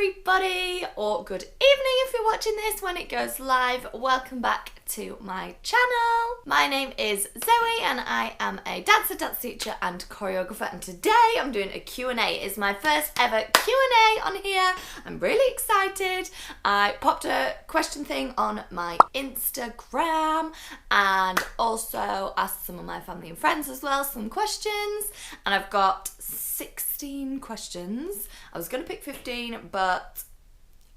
everybody, or good evening if you're watching this when it goes live. Welcome back to my channel. My name is Zoe and I am a dancer, dance teacher and choreographer, and today I'm doing a Q&A. It's my first ever Q&A on here. I'm really excited. I popped a question thing on my Instagram and also asked some of my family and friends as well some questions, and I've got 16 questions. I was going to pick 15, but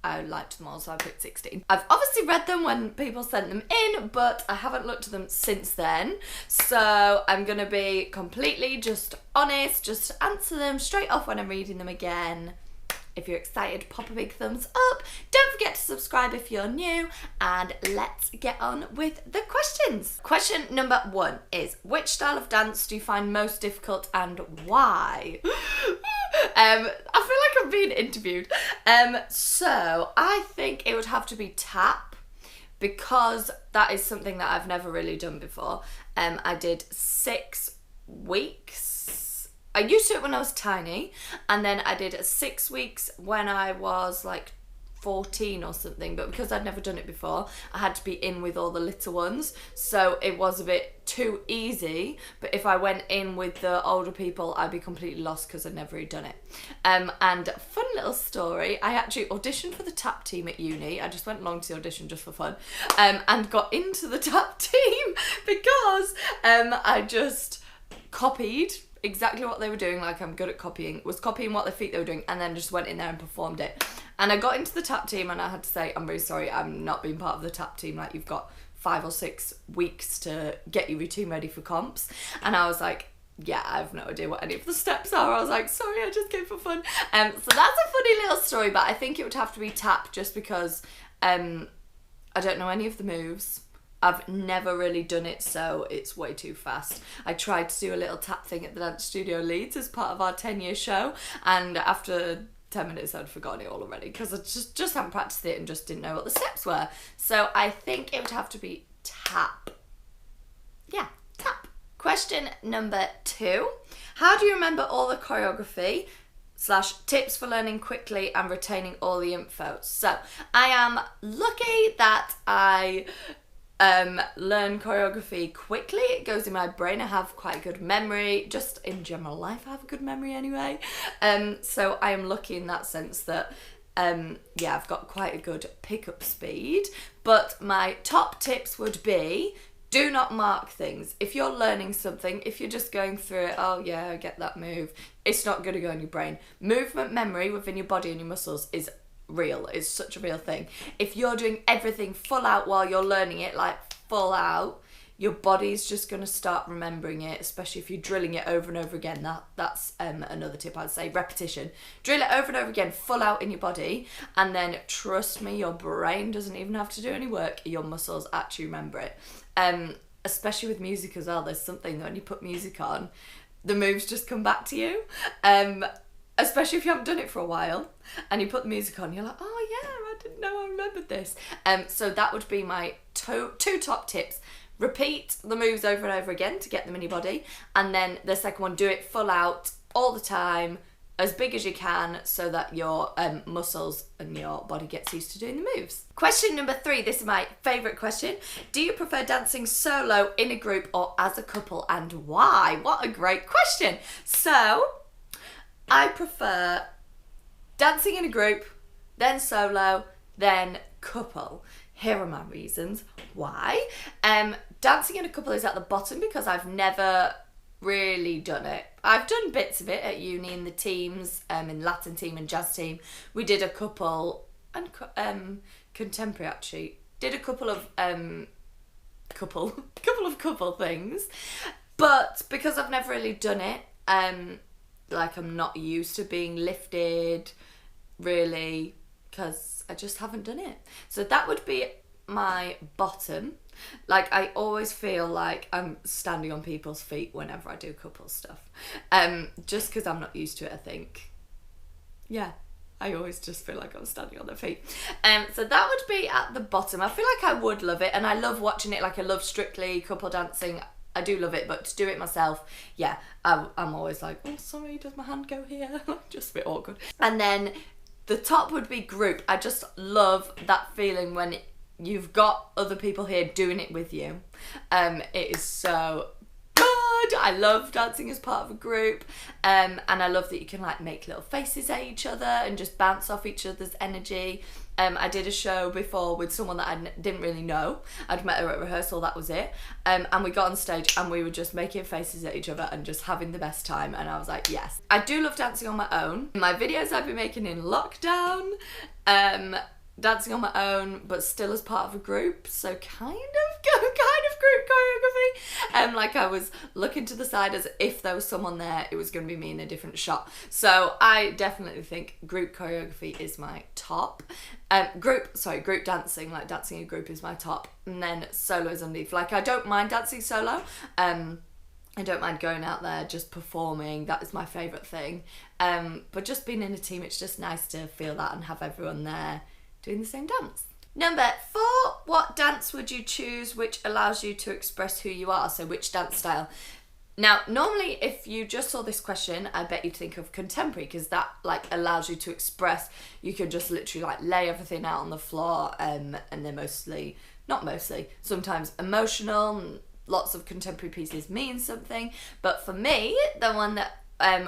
I liked them all, so I picked 16. I've obviously read them when people sent them in, but I haven't looked at them since then. So I'm going to be completely just honest, just answer them straight off when I'm reading them again. If you're excited, pop a big thumbs up. Don't forget to subscribe if you're new, and let's get on with the questions. Question number 1 is, which style of dance do you find most difficult and why? I feel like I'm being interviewed. So I think it would have to be tap, because that is something that I've never really done before. I did 6 weeks. I used to do it when I was tiny, and then I did 6 weeks when I was like 14 or something, but because I'd never done it before, I had to be in with all the little ones, so it was a bit too easy. But if I went in with the older people, I'd be completely lost because I'd never really done it. And fun little story, I actually auditioned for the tap team at uni. I just went along to the audition just for fun, and got into the tap team because I just copied exactly what they were doing. Like, I'm good at copying what their feet they were doing, and then just went in there and performed it. And I got into the tap team, and I had to say, I'm really sorry, I'm not being part of the tap team. Like, you've got 5 or 6 weeks to get your routine ready for comps. And I was like, yeah, I have no idea what any of the steps are. I was like, sorry, I just came for fun. So that's a funny little story, but I think it would have to be tap, just because I don't know any of the moves. I've never really done it, so it's way too fast. I tried to do a little tap thing at the Dance Studio Leeds as part of our 10-year show, and after 10 minutes I'd forgotten it all already because I just hadn't practiced it and just didn't know what the steps were. So I think it would have to be tap. Yeah, tap. Question number 2. How do you remember all the choreography / tips for learning quickly and retaining all the info? So I am lucky that I learn choreography quickly. It goes in my brain. I have quite a good memory. Just in general life, I have a good memory anyway. So I am lucky in that sense that, yeah, I've got quite a good pickup speed. But my top tips would be, do not mark things. If you're learning something, if you're just going through it, oh yeah, I get that move, it's not going to go in your brain. Movement memory within your body and your muscles is real. It's such a real thing. If you're doing everything full out while you're learning it, like full out, your body's just going to start remembering it, especially if you're drilling it over and over again. That's another tip I'd say. Repetition. Drill it over and over again, full out in your body, and then trust me, your brain doesn't even have to do any work. Your muscles actually remember it. Especially with music as well. There's something that when you put music on, the moves just come back to you. Especially if you haven't done it for a while and you put the music on, you're like, oh yeah, I didn't know I remembered this. So that would be my two top tips. Repeat the moves over and over again to get them in your body. And then the second one, do it full out all the time, as big as you can, so that your muscles and your body gets used to doing the moves. Question number 3, this is my favourite question. Do you prefer dancing solo, in a group, or as a couple, and why? What a great question. So I prefer dancing in a group, then solo, then couple. Here are my reasons why. Dancing in a couple is at the bottom because I've never really done it. I've done bits of it at uni in the teams, in Latin team and jazz team. We did a couple, and contemporary actually, did a couple of couple things. But because I've never really done it, like, I'm not used to being lifted, really, because I just haven't done it. So that would be my bottom. Like, I always feel like I'm standing on people's feet whenever I do couple stuff. Just because I'm not used to it, I think. Yeah, I always just feel like I'm standing on their feet. So that would be at the bottom. I feel like I would love it, and I love watching it. Like, I love Strictly couple dancing. I do love it, but to do it myself, yeah, I'm always like, oh, sorry, does my hand go here? Just a bit awkward. And then The top would be group. I just love that feeling when you've got other people here doing it with you. It is so good. I love dancing as part of a group, and I love that you can like make little faces at each other and just bounce off each other's energy. I did a show before with someone that I didn't really know. I'd met her at rehearsal, that was it. And we got on stage and we were just making faces at each other and just having the best time. And I was like, yes. I do love dancing on my own. My videos I've been making in lockdown, dancing on my own, but still as part of a group. So kind of group choreography. Like I was looking to the side as if there was someone there, it was going to be me in a different shot. So I definitely think group choreography is my top. Group dancing, like dancing in a group is my top. And then solo is underneath. Like I don't mind dancing solo. I don't mind going out there just performing. That is my favourite thing. But just being in a team, it's just nice to feel that and have everyone there doing the same dance. Number 4, what dance would you choose which allows you to express who you are? So which dance style? Now, normally if you just saw this question, I bet you'd think of contemporary because that like allows you to express. You can just literally like lay everything out on the floor, and they're sometimes emotional. Lots of contemporary pieces mean something, but for me, the one that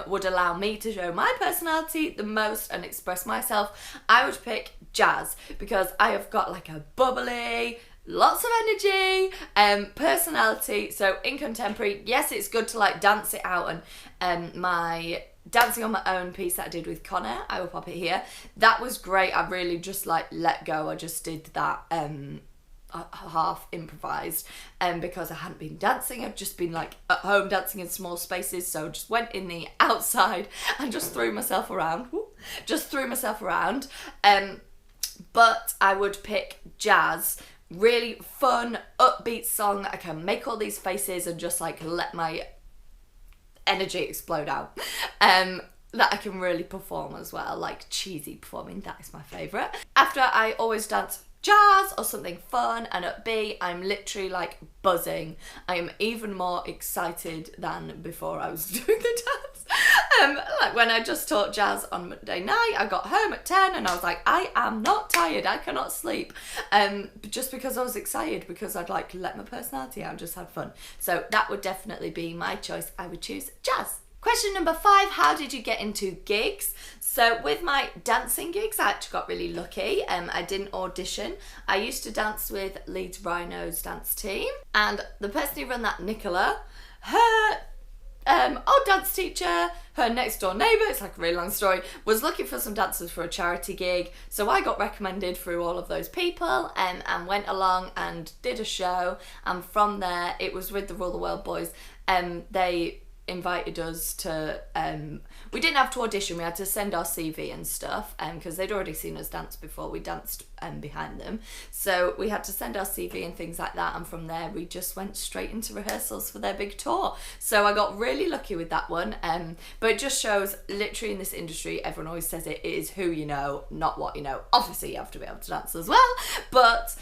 would allow me to show my personality the most and express myself, I would pick jazz, because I have got like a bubbly, lots of energy, personality. So in contemporary, yes, it's good to like dance it out, and my dancing on my own piece that I did with Connor, I will pop it here, that was great. I really just like let go. I just did that half improvised, because I hadn't been dancing. I'd just been like at home dancing in small spaces, so I just went in the outside and just threw myself around. But I would pick jazz. Really fun, upbeat song. I can make all these faces and just like let my energy explode out. That I can really perform as well, like cheesy performing. That is my favourite. After I always dance jazz or something fun and upbeat, I'm literally like buzzing. I am even more excited than before I was doing the dance. Like when I just taught jazz on Monday night, I got home at 10 and I was like, I am not tired, I cannot sleep. Just because I was excited, because I'd like let my personality out and just had fun. So that would definitely be my choice. I would choose jazz. Question number 5, how did you get into gigs? So with my dancing gigs, I actually got really lucky. I didn't audition. I used to dance with Leeds Rhino's dance team, and the person who ran that, Nicola, her old dance teacher, her next door neighbour, it's like a really long story, was looking for some dancers for a charity gig. So I got recommended through all of those people, and went along and did a show. And from there, it was with the Rule the World boys. They invited us to, we didn't have to audition, we had to send our CV and stuff, because they'd already seen us dance before we danced behind them. So we had to send our CV and things like that, and from there we just went straight into rehearsals for their big tour. So I got really lucky with that one, but it just shows, literally in this industry, everyone always says it is who you know, not what you know. Obviously you have to be able to dance as well, but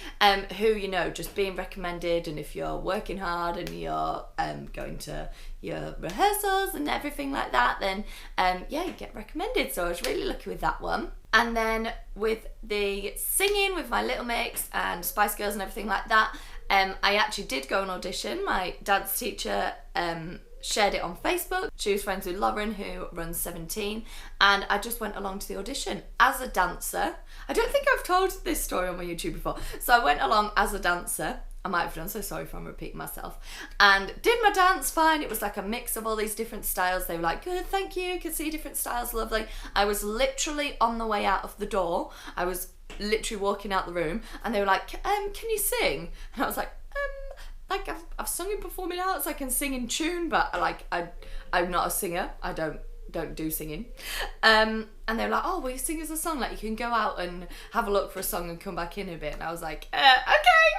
who you know, just being recommended, and if you're working hard and you're going to your rehearsals and everything like that, then yeah, you get recommended. So I was really lucky with that one. And then with the singing with my Little Mix and Spice Girls and everything like that, I actually did go and audition. My dance teacher shared it on Facebook. She was friends with Lauren, who runs 17, and I just went along to the audition as a dancer. I don't think I've told this story on my YouTube before. So I went along as a dancer. I might have done, so sorry if I'm repeating myself. And did my dance fine. It was like a mix of all these different styles. They were like, good, thank you, could see different styles, lovely. I was literally on the way out of the door. I was literally walking out the room, and they were like, can you sing? And I was like I've sung in performing arts, I can sing in tune, but like I'm not a singer. I don't do singing. And they were like, oh, will you sing us a song? Like, you can go out and have a look for a song and come back in a bit. And I was like, okay,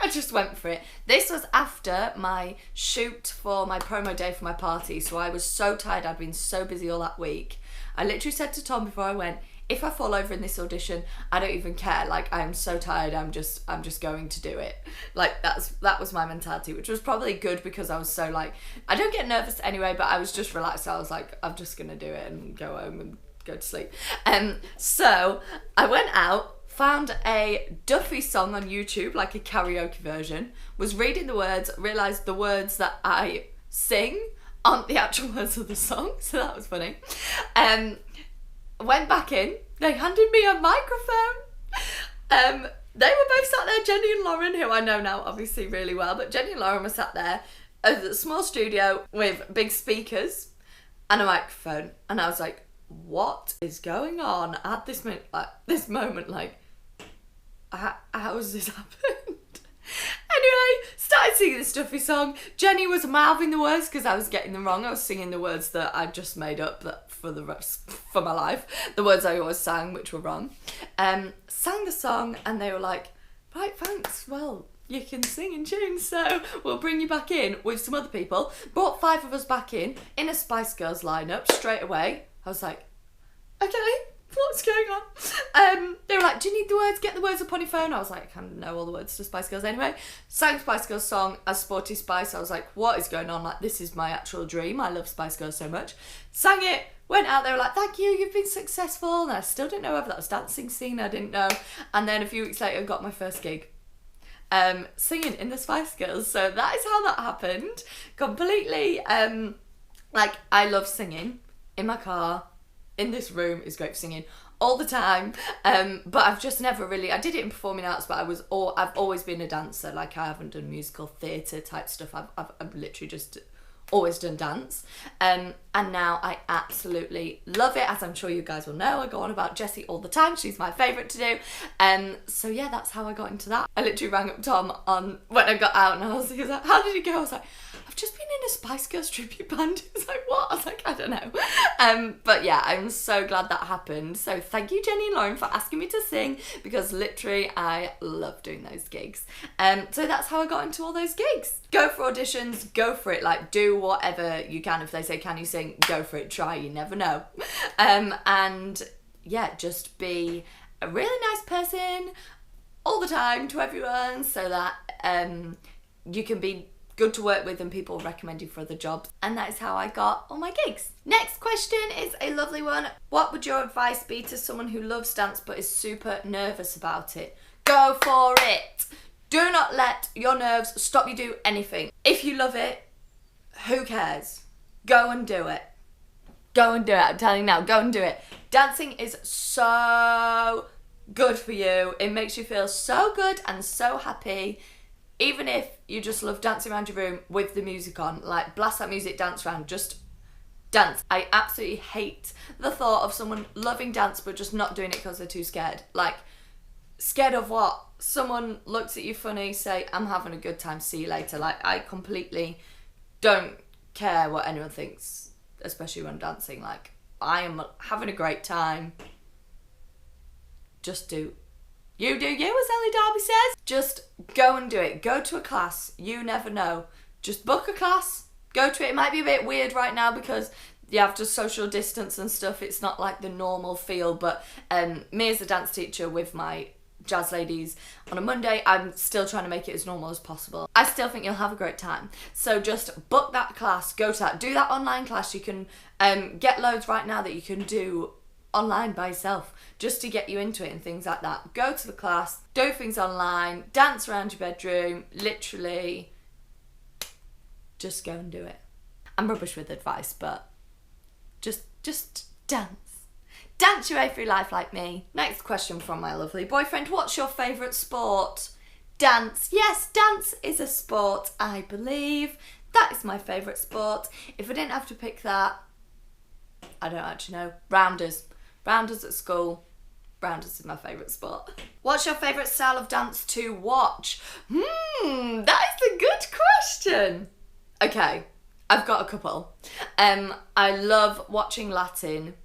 I just went for it. This was after my shoot for my promo day for my party, so I was so tired. I'd been so busy all that week. I literally said to Tom before I went, if I fall over in this audition, I don't even care. Like, I'm so tired, I'm just going to do it. Like, that was my mentality, which was probably good, because I was so like, I don't get nervous anyway, but I was just relaxed. I was like, I'm just gonna do it and go home and go to sleep. So I went out, found a Duffy song on YouTube, like a karaoke version, was reading the words, realised the words that I sing aren't the actual words of the song, so that was funny. Went back in, they handed me a microphone. They were both sat there, Jenny and Lauren, who I know now obviously really well, but Jenny and Lauren were sat there at a small studio with big speakers and a microphone, and I was like, what is going on at this moment? Like, how has this happened? Anyway, started singing the Stuffy song. Jenny was mouthing the words because I was getting them wrong. I was singing the words that I'd just made up for my life. The words I always sang, which were wrong. Sang the song and they were like, right, thanks, well, you can sing in tune, so we'll bring you back in with some other people. Brought 5 of us back in a Spice Girls lineup straight away. I was like, okay, what's going on? They were like, do you need the words? Get the words up on your phone. I was like, I kind of know all the words to Spice Girls anyway. Sang Spice Girls song as Sporty Spice. I was like, what is going on? Like, this is my actual dream. I love Spice Girls so much. Sang it, went out, they were like, thank you, you've been successful. And I still don't know whether that was dancing scene, I didn't know. And then a few weeks later, got my first gig. Singing in the Spice Girls. So that is how that happened. Completely, like, I love singing in my car. In this room is great for singing all the time, but I've just never really, I did it in performing arts, but I've always been a dancer. Like, I haven't done musical theatre type stuff. I've literally just always done dance, and now I absolutely love it, as I'm sure you guys will know. I go on about Jessie all the time. She's my favourite to do, so yeah, that's how I got into that. I literally rang up Tom when I got out, and he was like, how did it go? I was like, I've just been in a Spice Girls tribute band. He was like, what? I was like, I don't know. But yeah, I'm so glad that happened. So thank you, Jenny and Lauren, for asking me to sing, because literally I love doing those gigs. So that's how I got into all those gigs. Go for auditions, go for it. Like, do whatever you can. If they say, can you sing? Go for it, try, you never know. And yeah, just be a really nice person all the time to everyone, so that you can be good to work with and people recommend you for other jobs. And that is how I got all my gigs. Next question is a lovely one. What would your advice be to someone who loves dance but is super nervous about it? Go for it. Do not let your nerves stop you do anything. If you love it, who cares? Go and do it. Go and do it. I'm telling you now, go and do it. Dancing is so good for you. It makes you feel so good and so happy. Even if you just love dancing around your room with the music on, like, blast that music, dance around, just dance. I absolutely hate the thought of someone loving dance but just not doing it because they're too scared. Like, scared of what? Someone looks at you funny, say, I'm having a good time, see you later. Like, I completely don't care what anyone thinks, especially when dancing. Like, I am having a great time. Just do you, as Ellie Darby says. Just go and do it. Go to a class. You never know. Just book a class. Go to it. It might be a bit weird right now because you have to social distance and stuff. It's not like the normal feel, but me as a dance teacher with my jazz ladies on a Monday, I'm still trying to make it as normal as possible. I still think you'll have a great time. So just book that class. Go to that. Do that online class. You can get loads right now that you can do online by yourself, just to get you into it and things like that. Go to the class, do things online, dance around your bedroom, literally just go and do it. I'm rubbish with advice, but just dance. Dance your way through life like me. Next question from my lovely boyfriend. What's your favourite sport? Dance. Yes, dance is a sport, I believe. That is my favourite sport. If I didn't have to pick that, I don't actually know. Rounders. Rounders at school. Rounders is my favourite sport. What's your favourite style of dance to watch? That is a good question. Okay, I've got a couple. I love watching Latin.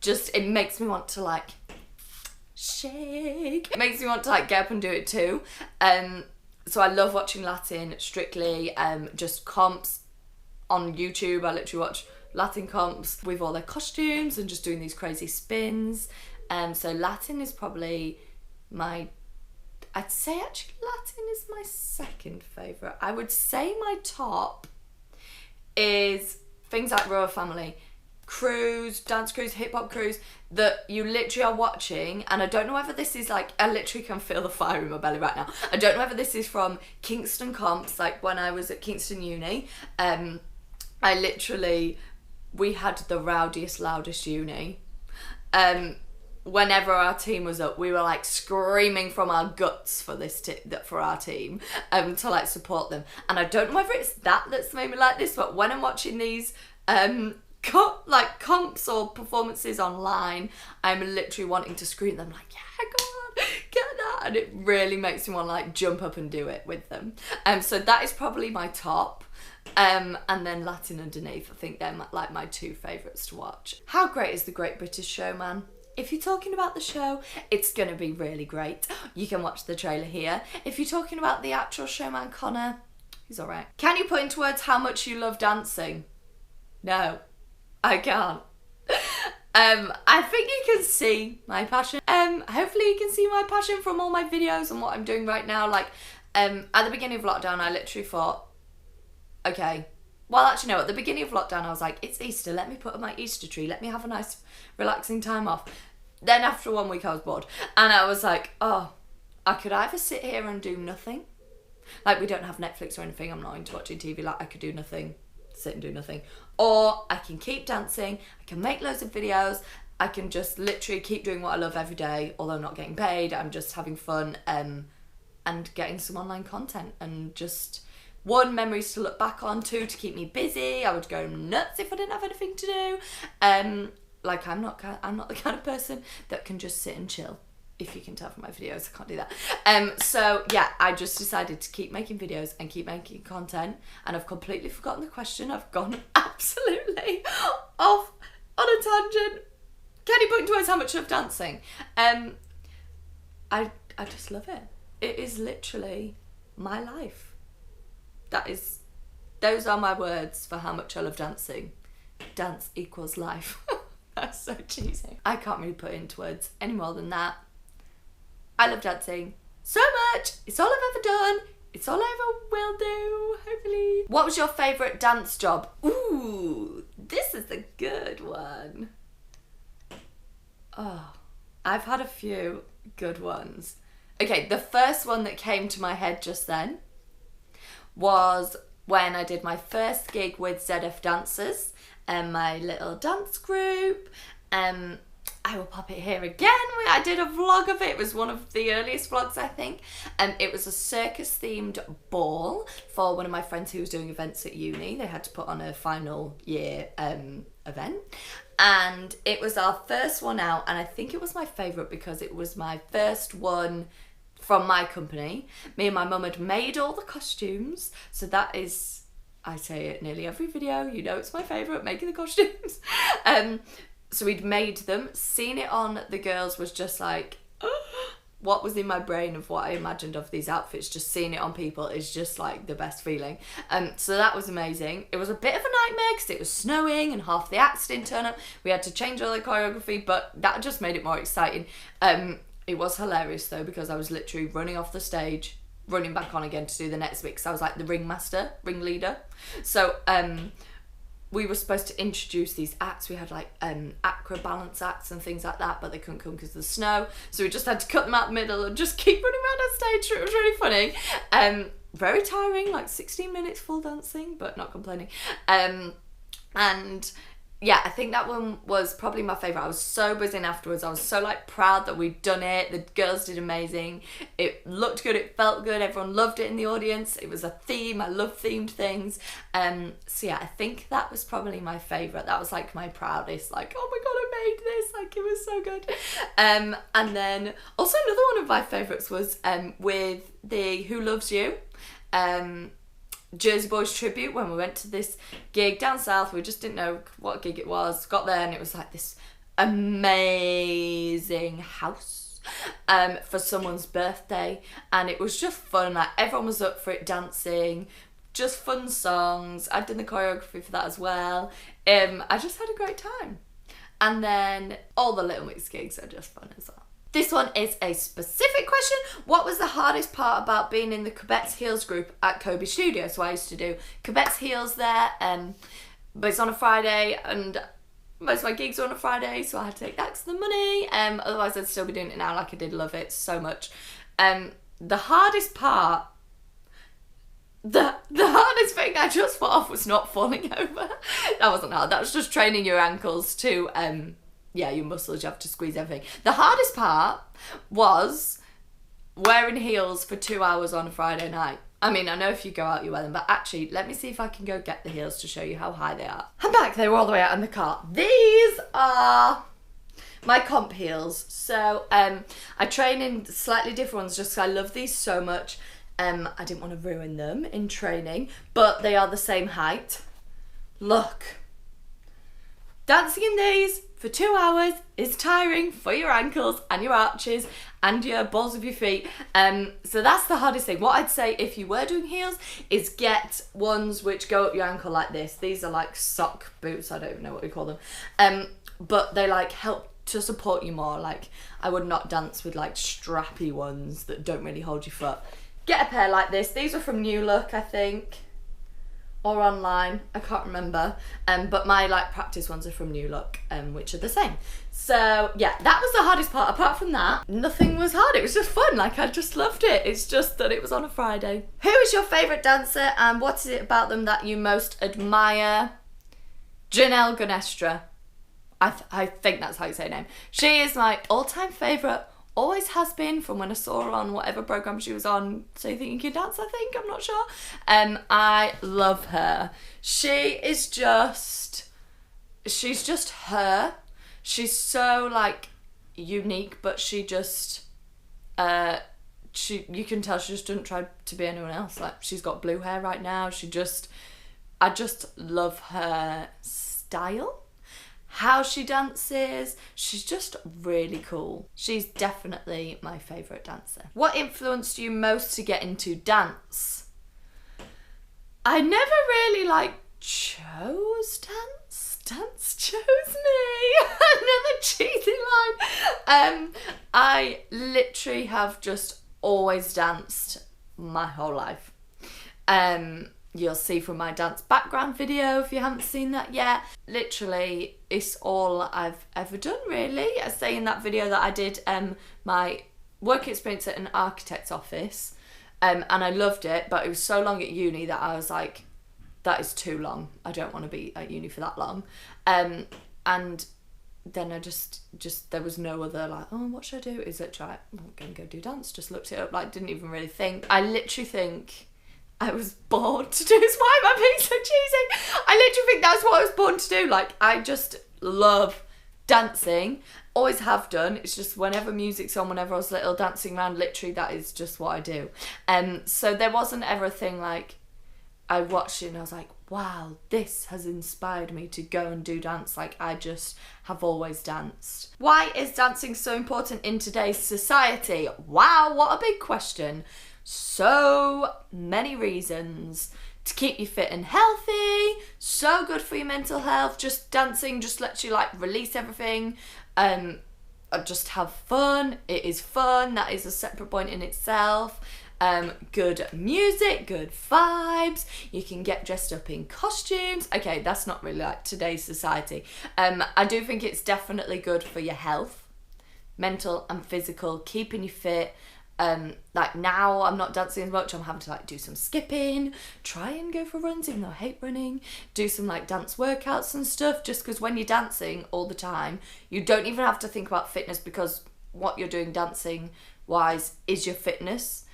Just, it makes me want to, like, shake. It makes me want to, like, get up and do it too. So I love watching Latin, Strictly, just comps on YouTube. I literally watch Latin comps with all their costumes and just doing these crazy spins. So Latin is probably I'd say actually Latin is my second favourite. I would say my top is things like Royal Family. crews, dance crews, hip hop crews that you literally are watching, and I don't know whether this is like, I literally can feel the fire in my belly right now. I don't know whether this is from Kingston comps, like when I was at Kingston Uni. We had the rowdiest, loudest uni. Whenever our team was up, we were like screaming from our guts for for our team, to like support them. And I don't know whether it's that's made me like this, but when I'm watching these comps or performances online, I'm literally wanting to scream them like, yeah, go on, get that, and it really makes me want to like jump up and do it with them. So that is probably my top. And then Latin underneath. I think they're like my two favourites to watch. How great is the Great British Showman? If you're talking about the show, it's going to be really great. You can watch the trailer here. If you're talking about the actual showman, Connor, he's alright. Can you put into words how much you love dancing? No, I can't. I think you can see my passion. Hopefully you can see my passion from all my videos and what I'm doing right now. Like, at the beginning of lockdown, I literally thought, okay, well, actually, no, at the beginning of lockdown, I was like, it's Easter, let me put up my Easter tree, let me have a nice, relaxing time off. Then after 1 week, I was bored. And I was like, oh, I could either sit here and do nothing. Like, we don't have Netflix or anything, I'm not into watching TV, like, I could do nothing, sit and do nothing. Or I can keep dancing, I can make loads of videos, I can just literally keep doing what I love every day, although not getting paid, I'm just having fun, and getting some online content, and just... 1, memories to look back on. 2, to keep me busy. I would go nuts if I didn't have anything to do. Like, I'm not the kind of person that can just sit and chill. If you can tell from my videos, I can't do that. So yeah, I just decided to keep making videos and keep making content, and I've completely forgotten the question. I've gone absolutely off on a tangent. Can you put into words how much I love dancing? I just love it. It is literally my life. Those are my words for how much I love dancing. Dance equals life. That's so cheesy. I can't really put it into words any more than that. I love dancing so much. It's all I've ever done. It's all I ever will do, hopefully. What was your favourite dance job? Ooh, this is a good one. Oh, I've had a few good ones. Okay, the first one that came to my head just then was when I did my first gig with ZF Dancers and my little dance group. I will pop it here again. I did a vlog of it. It was one of the earliest vlogs, I think. It was a circus themed ball for one of my friends who was doing events at uni. They had to put on a final year event. And it was our first one out, and I think it was my favourite because it was my first one from my company. Me and my mum had made all the costumes, so that is, I say it nearly every video, you know it's my favourite, making the costumes. So we'd made them, seeing it on the girls was just like, what was in my brain of what I imagined of these outfits, just seeing it on people is just like the best feeling. So that was amazing. It was a bit of a nightmare because it was snowing and half the acts didn't turn up. We had to change all the choreography, but that just made it more exciting. It was hilarious though, because I was literally running off the stage, running back on again to do the next bit, because I was like the ringleader. So we were supposed to introduce these acts. We had like acro balance acts and things like that, but they couldn't come because of the snow. So we just had to cut them out the middle and just keep running around on stage. It was really funny. Very tiring, like 16 minutes full dancing, but not complaining. And yeah, I think that one was probably my favourite. I was so buzzing afterwards. I was so like proud that we'd done it. The girls did amazing. It looked good, it felt good, everyone loved it in the audience. It was a theme, I love themed things. So yeah, I think that was probably my favourite. That was like my proudest, like, oh my god, I made this, like it was so good. And then also another one of my favourites was with the Who Loves You? Jersey Boys tribute, when we went to this gig down south. We just didn't know what gig it was. Got there and it was like this amazing house for someone's birthday, and it was just fun. Like everyone was up for it, dancing, just fun songs. I'd done the choreography for that as well. I just had a great time. And then all the Little Mix gigs are just fun as well. This one is a specific question. What was the hardest part about being in the Quebec's Heels group at Kobe Studio? So I used to do Quebec's Heels there, but it's on a Friday, and most of my gigs were on a Friday, so I had to take that 'cause of the money. Otherwise I'd still be doing it now. Like, I did love it so much. The hardest part, the hardest thing I just thought of was not falling over. That wasn't hard. That was just training your ankles to, yeah, your muscles. You have to squeeze everything. The hardest part was wearing heels for 2 hours on a Friday night. I mean, I know if you go out, you wear them, but actually, let me see if I can go get the heels to show you how high they are. I'm back. They were all the way out in the car. These are my comp heels. So I train in slightly different ones just because I love these so much. I didn't want to ruin them in training, but they are the same height. Look. Dancing in these for 2 hours is tiring for your ankles and your arches and your balls of your feet. So that's the hardest thing. What I'd say if you were doing heels is get ones which go up your ankle like this. These are like sock boots. I don't even know what we call them. But they like help to support you more. Like, I would not dance with like strappy ones that don't really hold your foot. Get a pair like this. These are from New Look, I think. Or online, I can't remember, but my like practice ones are from New Look, which are the same. So yeah, that was the hardest part. Apart from that, nothing was hard. It was just fun. Like, I just loved it. It's just that it was on a Friday. Who is your favourite dancer and what is it about them that you most admire? Janelle Ganestra. I think that's how you say her name. She is my all-time favourite. Always has been from when I saw her on whatever programme she was on. So You Think You Can Dance, I think, I'm not sure. I love her. She's just her. She's so like unique, but she just you can tell she just doesn't try to be anyone else. Like, she's got blue hair right now. I just love her style. How she dances, she's just really cool. She's definitely my favourite dancer. What influenced you most to get into dance? I never really like chose dance. Dance chose me. Another cheesy line. I literally have just always danced my whole life. You'll see from my dance background video if you haven't seen that yet. Literally, it's all I've ever done, really. I say in that video that I did my work experience at an architect's office, and I loved it, but it was so long at uni that I was like, that is too long. I don't want to be at uni for that long. And then I just there was no other like, oh, what should I do? Is it I'm going to go do dance? Just looked it up, like, didn't even really think. I literally think I was born to do. It's why am I being so cheesy? I literally think that's what I was born to do. Like, I just love dancing. Always have done. It's just whenever music's on, whenever I was little, dancing around, literally that is just what I do. So there wasn't ever a thing like I watched it and I was like, wow, this has inspired me to go and do dance. Like, I just have always danced. Why is dancing so important in today's society? Wow, what a big question. So many reasons. To keep you fit and healthy, so good for your mental health. Just dancing just lets you like release everything, just have fun. It is fun. That is a separate point in itself. Good music, good vibes. You can get dressed up in costumes. Okay, that's not really like today's society. I do think it's definitely good for your health, mental and physical, keeping you fit. Like, now I'm not dancing as much. I'm having to like do some skipping, try and go for runs even though I hate running, do some like dance workouts and stuff, just because when you're dancing all the time, you don't even have to think about fitness, because what you're doing dancing wise is your fitness.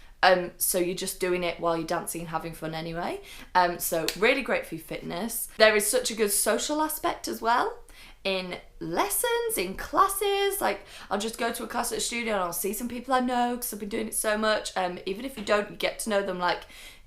So you're just doing it while you're dancing and having fun anyway. So really great for your fitness. There is such a good social aspect as well. In lessons, in classes, like, I'll just go to a class at a studio and I'll see some people I know because I've been doing it so much. Even if you don't, you get to know them. Like,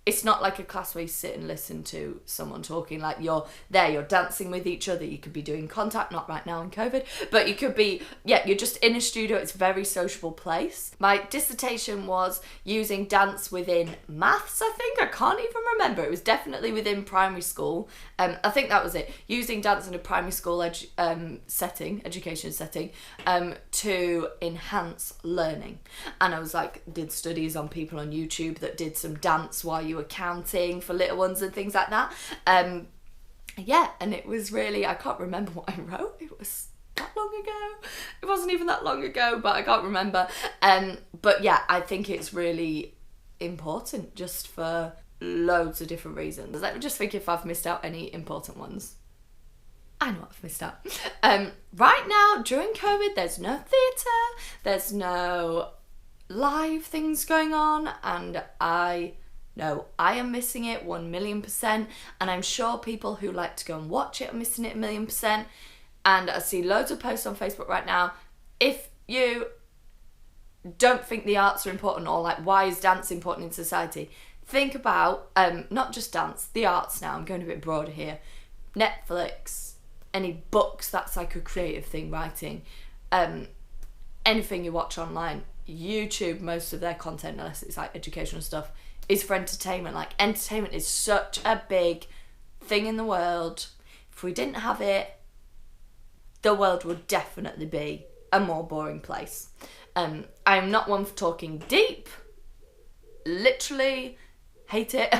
it's not like a class where you sit and listen to someone talking. Like, you're there, you're dancing with each other. You could be doing contact, not right now in COVID, but you could be, yeah, you're just in a studio. It's a very sociable place. My dissertation was using dance within maths, I think. I can't even remember. It was definitely within primary school. I think that was it. Using dance in a primary school education setting, to enhance learning. And I was like, did studies on people on YouTube that did some dance while you were counting for little ones and things like that. yeah, and it was really, I can't remember what I wrote. It was that long ago. It wasn't even that long ago, but I can't remember. But yeah, I think it's really important just for loads of different reasons. Let me just think if I've missed out any important ones. I know what I've missed out. Right now, during COVID, there's no theatre, there's no live things going on, and I know I am missing it 1,000,000%, and I'm sure people who like to go and watch it are missing it 1,000,000%. And I see loads of posts on Facebook right now. If you don't think the arts are important, or like, why is dance important in society? Think about not just dance, the arts now. I'm going a bit broader here. Netflix, any books, that's like a creative thing, writing, anything you watch online, YouTube, most of their content, unless it's like educational stuff, is for entertainment. Like, entertainment is such a big thing in the world. If we didn't have it, the world would definitely be a more boring place. I'm not one for talking deep, literally hate it,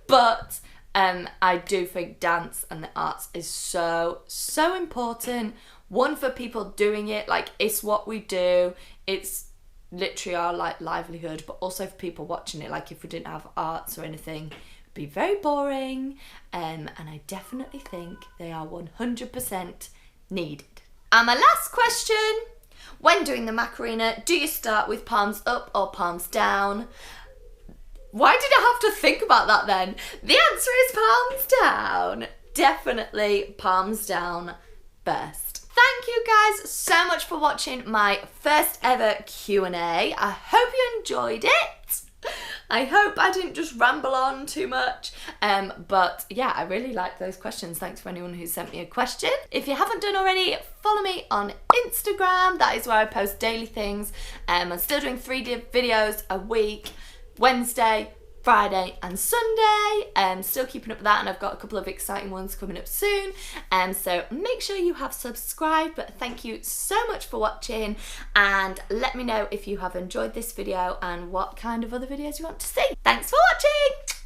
but I do think dance and the arts is so important. One, for people doing it, like, it's what we do, it's literally our like livelihood, but also for people watching it. Like, if we didn't have arts or anything, it'd be very boring, and I definitely think they are 100% needed. And my last question: when doing the Macarena, do you start with palms up or palms down? Why did I have to think about that then? The answer is palms down. Definitely palms down first. Thank you guys so much for watching my first ever Q&A. I hope you enjoyed it. I hope I didn't just ramble on too much, but yeah, I really liked those questions. Thanks for anyone who sent me a question. If you haven't done already, follow me on Instagram. That is where I post daily things. I'm still doing 3 videos a week, Wednesday, Friday and Sunday. Still keeping up with that, and I've got a couple of exciting ones coming up soon. So make sure you have subscribed. But thank you so much for watching, and let me know if you have enjoyed this video and what kind of other videos you want to see. Thanks for watching!